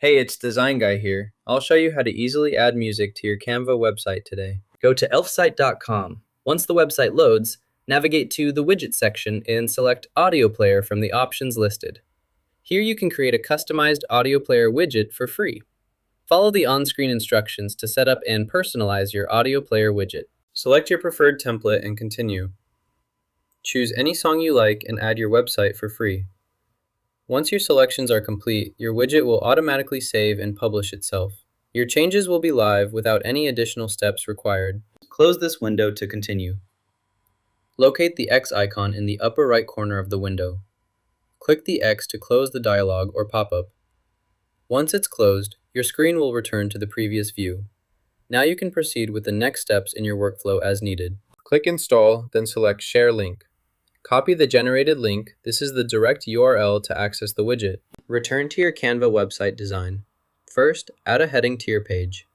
Hey, it's Design Guy here. I'll show you how to easily add music to your Canva website today. Go to elfsight.com. Once the website loads, navigate to the widget section and select Audio Player from the options listed. Here you can create a customized audio player widget for free. Follow the on-screen instructions to set up and personalize your audio player widget. Select your preferred template and continue. Choose any song you like and add your website for free. Once your selections are complete, your widget will automatically save and publish itself. Your changes will be live without any additional steps required. Close this window to continue. Locate the X icon in the upper right corner of the window. Click the X to close the dialog or pop-up. Once it's closed, your screen will return to the previous view. Now you can proceed with the next steps in your workflow as needed. Click Install, then select Share Link. Copy the generated link. This is the direct URL to access the widget. Return to your Canva website design. First, add a heading to your page.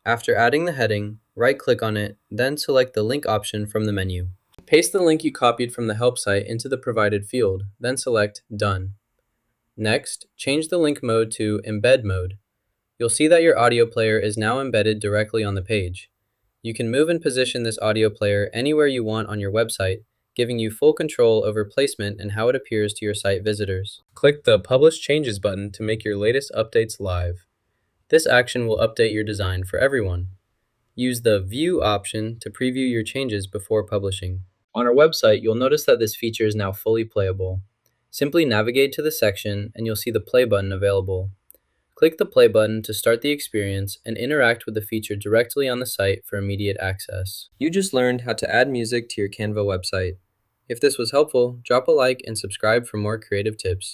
After adding the heading, right-click on it, then select the link option from the menu. Paste the link you copied from the help site into the provided field, then select Done. Next, change the link mode to Embed mode. You'll see that your audio player is now embedded directly on the page. You can move and position this audio player anywhere you want on your website, giving you full control over placement and how it appears to your site visitors. Click the Publish Changes button to make your latest updates live. This action will update your design for everyone. Use the View option to preview your changes before publishing. On our website, you'll notice that this feature is now fully playable. Simply navigate to the section and you'll see the Play button available. Click the Play button to start the experience and interact with the feature directly on the site for immediate access. You just learned how to add music to your Canva website. If this was helpful, drop a like and subscribe for more creative tips.